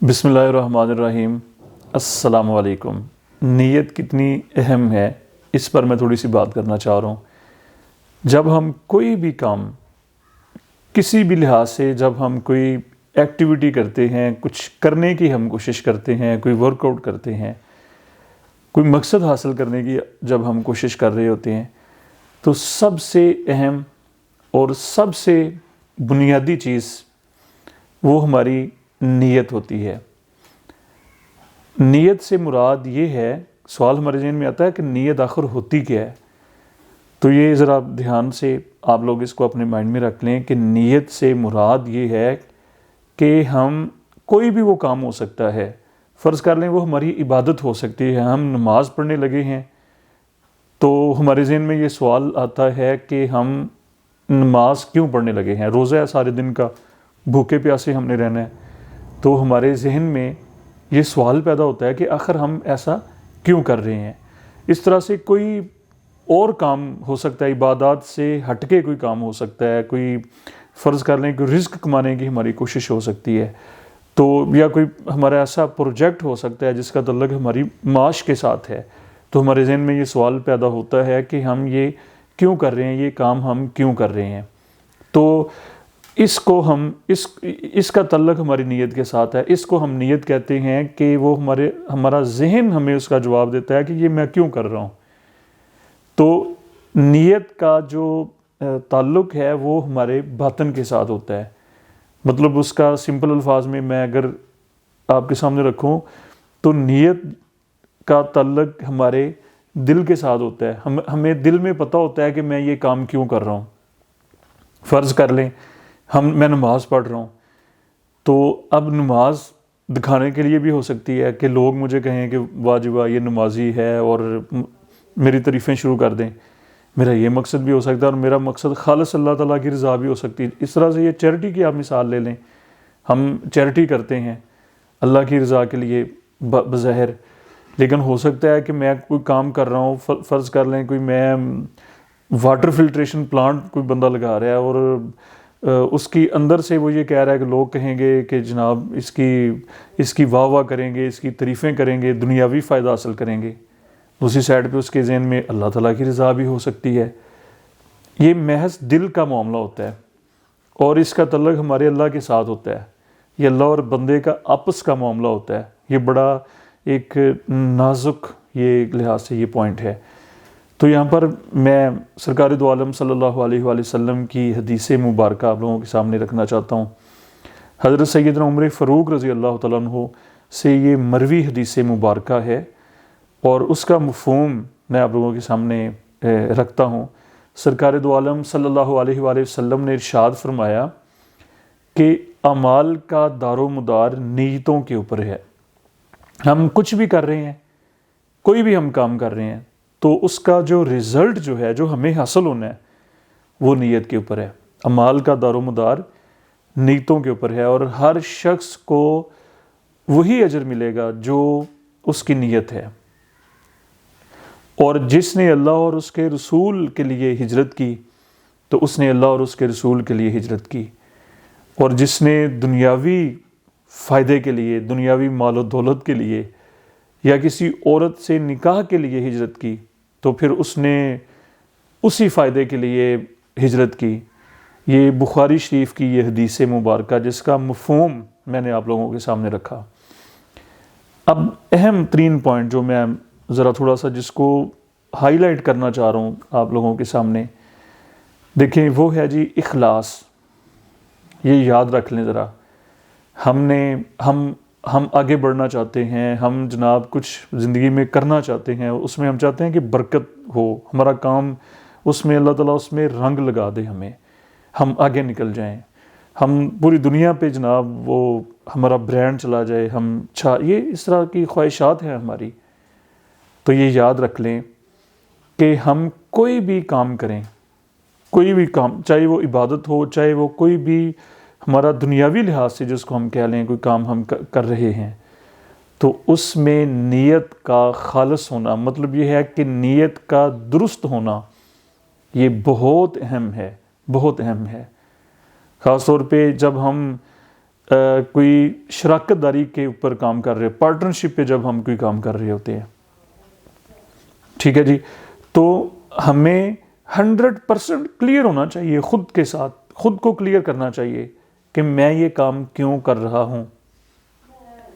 بسم اللہ الرحمن الرحیم۔ السلام علیکم۔ نیت کتنی اہم ہے، اس پر میں تھوڑی سی بات کرنا چاہ رہا ہوں۔ جب ہم کوئی بھی کام کسی بھی لحاظ سے، جب ہم کوئی ایکٹیویٹی کرتے ہیں، کچھ کرنے کی ہم کوشش کرتے ہیں، کوئی ورک آؤٹ کرتے ہیں، کوئی مقصد حاصل کرنے کی جب ہم کوشش کر رہے ہوتے ہیں، تو سب سے اہم اور سب سے بنیادی چیز وہ ہماری نیت ہوتی ہے۔ نیت سے مراد یہ ہے، سوال ہمارے ذہن میں آتا ہے کہ نیت آخر ہوتی کیا ہے؟ تو یہ ذرا دھیان سے آپ لوگ اس کو اپنے مائنڈ میں رکھ لیں کہ نیت سے مراد یہ ہے کہ ہم کوئی بھی وہ کام ہو سکتا ہے، فرض کر لیں وہ ہماری عبادت ہو سکتی ہے، ہم نماز پڑھنے لگے ہیں تو ہمارے ذہن میں یہ سوال آتا ہے کہ ہم نماز کیوں پڑھنے لگے ہیں؟ روزہ ہے سارے دن کا، بھوکے پیاسے ہم نے رہنا ہے، تو ہمارے ذہن میں یہ سوال پیدا ہوتا ہے کہ آخر ہم ایسا کیوں کر رہے ہیں؟ اس طرح سے کوئی اور کام ہو سکتا ہے، عبادات سے ہٹ کے کوئی کام ہو سکتا ہے، کوئی فرض کر لیں کہ رزق کمانے کی ہماری کوشش ہو سکتی ہے، تو یا کوئی ہمارا ایسا پروجیکٹ ہو سکتا ہے جس کا تعلق ہماری معاش کے ساتھ ہے، تو ہمارے ذہن میں یہ سوال پیدا ہوتا ہے کہ ہم یہ کیوں کر رہے ہیں، یہ کام ہم کیوں کر رہے ہیں؟ تو اس کو ہم اس کا تعلق ہماری نیت کے ساتھ ہے، اس کو ہم نیت کہتے ہیں کہ وہ ہمارا ذہن ہمیں اس کا جواب دیتا ہے کہ یہ میں کیوں کر رہا ہوں۔ تو نیت کا جو تعلق ہے وہ ہمارے باطن کے ساتھ ہوتا ہے، مطلب اس کا سمپل الفاظ میں اگر آپ کے سامنے رکھوں تو نیت کا تعلق ہمارے دل کے ساتھ ہوتا ہے۔ ہمیں دل میں پتہ ہوتا ہے کہ میں یہ کام کیوں کر رہا ہوں۔ فرض کر لیں میں نماز پڑھ رہا ہوں، تو اب نماز دکھانے کے لیے بھی ہو سکتی ہے کہ لوگ مجھے کہیں کہ واہ جی واہ یہ نمازی ہے اور میری تعریفیں شروع کر دیں، میرا یہ مقصد بھی ہو سکتا ہے، اور میرا مقصد خالص اللہ تعالیٰ کی رضا بھی ہو سکتی ہے۔ اس طرح سے یہ چیریٹی کی آپ مثال لے لیں، ہم چیریٹی کرتے ہیں اللہ کی رضا کے لیے بظاہر، لیکن ہو سکتا ہے کہ میں کوئی کام کر رہا ہوں، فرض کر لیں کوئی میں واٹر فلٹریشن پلانٹ کوئی بندہ لگا رہا ہے، اور اس کی اندر سے وہ یہ کہہ رہا ہے کہ لوگ کہیں گے کہ جناب اس کی واہ واہ کریں گے، اس کی تعریفیں کریں گے، دنیاوی فائدہ حاصل کریں گے۔ دوسری سائڈ پہ اس کے ذہن میں اللہ تعالیٰ کی رضا بھی ہو سکتی ہے۔ یہ محض دل کا معاملہ ہوتا ہے، اور اس کا تعلق ہمارے اللہ کے ساتھ ہوتا ہے۔ یہ اللہ اور بندے کا آپس کا معاملہ ہوتا ہے۔ یہ بڑا ایک نازک یہ لحاظ سے یہ پوائنٹ ہے۔ تو یہاں پر میں سرکار دو عالم صلی اللہ علیہ وآلہ وسلم کی حدیث مبارکہ آپ لوگوں کے سامنے رکھنا چاہتا ہوں۔ حضرت سیدنا عمر فاروق رضی اللہ تعالیٰ عنہ سے یہ مروی حدیث مبارکہ ہے، اور اس کا مفہوم میں آپ لوگوں کے سامنے رکھتا ہوں۔ سرکار دو عالم صلی اللہ علیہ وآلہ وسلم نے ارشاد فرمایا کہ اعمال کا دار و مدار نیتوں کے اوپر ہے۔ ہم کچھ بھی کر رہے ہیں، کوئی بھی ہم کام کر رہے ہیں، تو اس کا جو رزلٹ جو ہے، جو ہمیں حاصل ہونا ہے، وہ نیت کے اوپر ہے۔ اعمال کا دار و مدار نیتوں کے اوپر ہے، اور ہر شخص کو وہی اجر ملے گا جو اس کی نیت ہے۔ اور جس نے اللہ اور اس کے رسول کے لیے ہجرت کی تو اس نے اللہ اور اس کے رسول کے لیے ہجرت کی، اور جس نے دنیاوی فائدے کے لیے، دنیاوی مال و دولت کے لیے، یا کسی عورت سے نکاح کے لیے ہجرت کی تو پھر اس نے اسی فائدے کے لیے ہجرت کی۔ یہ بخاری شریف کی یہ حدیث مبارکہ جس کا مفہوم میں نے آپ لوگوں کے سامنے رکھا۔ اب اہم ترین پوائنٹ جو میں ذرا تھوڑا سا جس کو ہائی لائٹ کرنا چاہ رہا ہوں آپ لوگوں کے سامنے، دیکھیں وہ ہے جی اخلاص۔ یہ یاد رکھ لیں ذرا، ہم آگے بڑھنا چاہتے ہیں، ہم جناب کچھ زندگی میں کرنا چاہتے ہیں، اس میں ہم چاہتے ہیں کہ برکت ہو، ہمارا کام اس میں اللہ تعالیٰ اس میں رنگ لگا دے، ہم آگے نکل جائیں، ہم پوری دنیا پہ جناب وہ ہمارا برانڈ چلا جائے، یہ اس طرح کی خواہشات ہیں ہماری۔ تو یہ یاد رکھ لیں کہ ہم کوئی بھی کام کریں، کوئی بھی کام، چاہے وہ عبادت ہو، چاہے وہ کوئی بھی ہمارا دنیاوی لحاظ سے جس کو ہم کہہ لیں کوئی کام ہم کر رہے ہیں، تو اس میں نیت کا خالص ہونا، مطلب یہ ہے کہ نیت کا درست ہونا، یہ بہت اہم ہے، بہت اہم ہے۔ خاص طور پہ جب ہم کوئی شراکت داری کے اوپر کام کر رہے، پارٹنرشپ پہ جب ہم کوئی کام کر رہے ہوتے ہیں، ٹھیک ہے جی، تو ہمیں 100% کلیئر ہونا چاہیے خود کے ساتھ، خود کو کلیئر کرنا چاہیے کہ میں یہ کام کیوں کر رہا ہوں،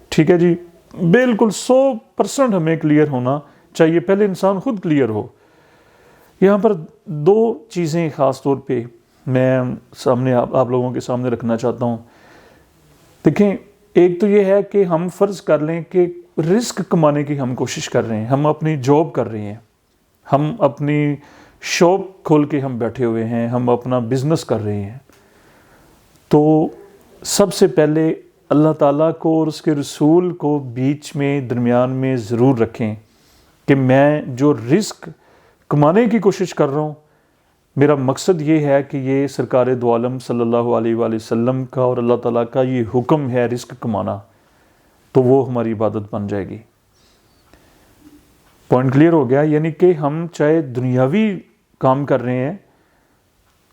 ٹھیک ہے جی، بالکل 100% ہمیں کلیئر ہونا چاہیے، پہلے انسان خود کلیئر ہو۔ یہاں پر دو چیزیں خاص طور پہ میں سامنے آپ لوگوں کے سامنے رکھنا چاہتا ہوں۔ دیکھیں، ایک تو یہ ہے کہ ہم فرض کر لیں کہ رزق کمانے کی ہم کوشش کر رہے ہیں، ہم اپنی جاب کر رہے ہیں، ہم اپنی شاپ کھول کے ہم بیٹھے ہوئے ہیں، ہم اپنا بزنس کر رہے ہیں، تو سب سے پہلے اللہ تعالیٰ کو اور اس کے رسول کو بیچ میں درمیان میں ضرور رکھیں کہ میں جو رزق کمانے کی کوشش کر رہا ہوں، میرا مقصد یہ ہے کہ یہ سرکار دو عالم صلی اللہ علیہ وآلہ وسلم کا اور اللہ تعالیٰ کا یہ حکم ہے رزق کمانا، تو وہ ہماری عبادت بن جائے گی۔ پوائنٹ کلیئر ہو گیا؟ یعنی کہ ہم چاہے دنیاوی کام کر رہے ہیں،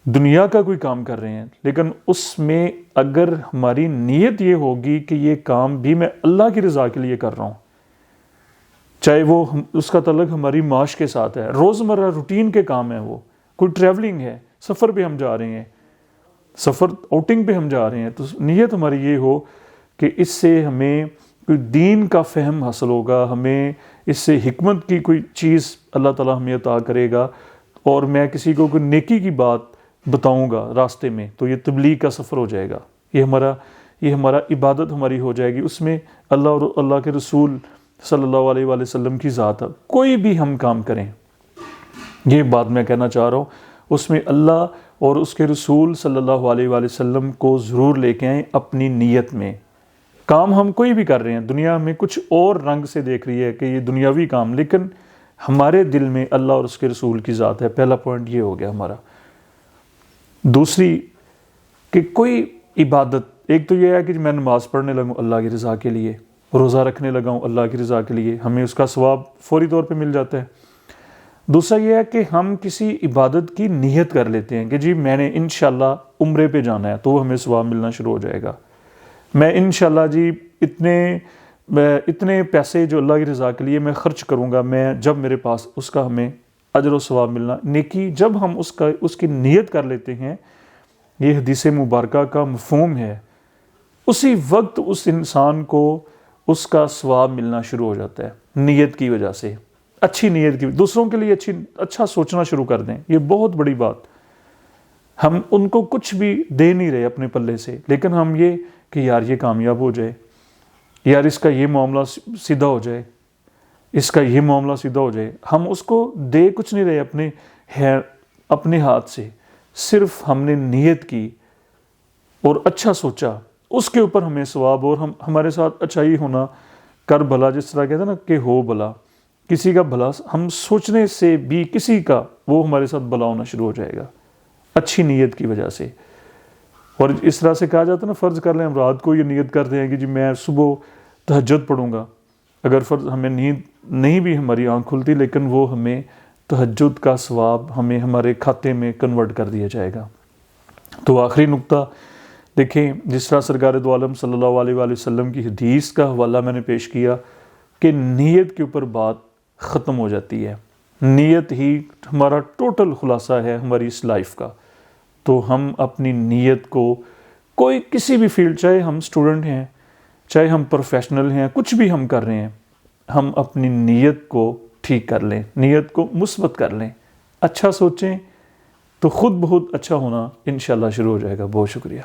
دنیا کا کوئی کام کر رہے ہیں، لیکن اس میں اگر ہماری نیت یہ ہوگی کہ یہ کام بھی میں اللہ کی رضا کے لیے کر رہا ہوں، چاہے وہ اس کا تعلق ہماری معاش کے ساتھ ہے، روزمرہ روٹین کے کام ہے، وہ کوئی ٹریولنگ ہے، سفر پہ ہم جا رہے ہیں، سفر آؤٹنگ پہ ہم جا رہے ہیں، تو نیت ہماری یہ ہو کہ اس سے ہمیں کوئی دین کا فہم حاصل ہوگا، ہمیں اس سے حکمت کی کوئی چیز اللہ تعالیٰ ہمیں عطا کرے گا، اور میں کسی کو کوئی نیکی کی بات بتاؤں گا راستے میں، تو یہ تبلیغ کا سفر ہو جائے گا، یہ ہمارا عبادت ہماری ہو جائے گی، اس میں اللہ اور اللہ کے رسول صلی اللہ علیہ وآلہ وسلم کی ذات ہے۔ کوئی بھی ہم کام کریں، یہ بات میں کہنا چاہ رہا ہوں، اس میں اللہ اور اس کے رسول صلی اللہ علیہ وآلہ وسلم کو ضرور لے کے آئیں اپنی نیت میں۔ کام ہم کوئی بھی کر رہے ہیں، دنیا ہمیں کچھ اور رنگ سے دیکھ رہی ہے کہ یہ دنیاوی کام، لیکن ہمارے دل میں اللہ اور اس کے رسول کی ذات ہے۔ پہلا پوائنٹ یہ ہو گیا ہمارا۔ دوسری کہ کوئی عبادت، ایک تو یہ ہے کہ میں نماز پڑھنے لگوں اللہ کی رضا کے لیے، روزہ رکھنے لگا ہوں اللہ کی رضا کے لیے، ہمیں اس کا ثواب فوری طور پہ مل جاتا ہے۔ دوسرا یہ ہے کہ ہم کسی عبادت کی نیت کر لیتے ہیں کہ جی میں نے انشاءاللہ عمرے پہ جانا ہے، تو ہمیں ثواب ملنا شروع ہو جائے گا۔ میں انشاءاللہ جی اتنے پیسے جو اللہ کی رضا کے لیے میں خرچ کروں گا، میں جب میرے پاس اس کا ہمیں اجر و ثواب ملنا، نیکی جب ہم اس کی نیت کر لیتے ہیں، یہ حدیث مبارکہ کا مفہوم ہے، اسی وقت اس انسان کو اس کا ثواب ملنا شروع ہو جاتا ہے نیت کی وجہ سے، اچھی نیت کی، دوسروں کے لیے اچھا سوچنا شروع کر دیں، یہ بہت بڑی بات۔ ہم ان کو کچھ بھی دے نہیں رہے اپنے پلے سے، لیکن ہم یہ کہ یار یہ کامیاب ہو جائے، یار اس کا یہ معاملہ سیدھا ہو جائے، اس کا یہ معاملہ سیدھا ہو جائے، ہم اس کو دے کچھ نہیں رہے اپنے ہاتھ سے، صرف ہم نے نیت کی اور اچھا سوچا، اس کے اوپر ہمیں ثواب، اور ہمارے ساتھ اچھائی ہونا، کر بھلا، جس طرح کہتے ہیں نا کہ ہو بھلا، کسی کا بھلا ہم سوچنے سے بھی کسی کا وہ ہمارے ساتھ بھلا ہونا شروع ہو جائے گا اچھی نیت کی وجہ سے۔ اور اس طرح سے کہا جاتا ہے نا، فرض کر لیں ہم رات کو یہ نیت کرتے ہیں کہ جی میں صبح تہجد پڑھوں گا، اگر فرض ہمیں نیند نہیں بھی ہماری آنکھ کھلتی، لیکن وہ ہمیں تہجد کا ثواب ہمیں ہمارے کھاتے میں کنورٹ کر دیا جائے گا۔ تو آخری نقطہ دیکھیں، جس طرح سرکار دو عالم صلی اللہ علیہ وآلہ وسلم کی حدیث کا حوالہ میں نے پیش کیا کہ نیت کے اوپر بات ختم ہو جاتی ہے، نیت ہی ہمارا ٹوٹل خلاصہ ہے ہماری اس لائف کا۔ تو ہم اپنی نیت کو کوئی کسی بھی فیلڈ، چاہے ہم اسٹوڈنٹ ہیں، چاہے ہم پروفیشنل ہیں، کچھ بھی ہم کر رہے ہیں، ہم اپنی نیت کو ٹھیک کر لیں، نیت کو مثبت کر لیں، اچھا سوچیں، تو خود بہت اچھا ہونا انشاءاللہ شروع ہو جائے گا۔ بہت شکریہ۔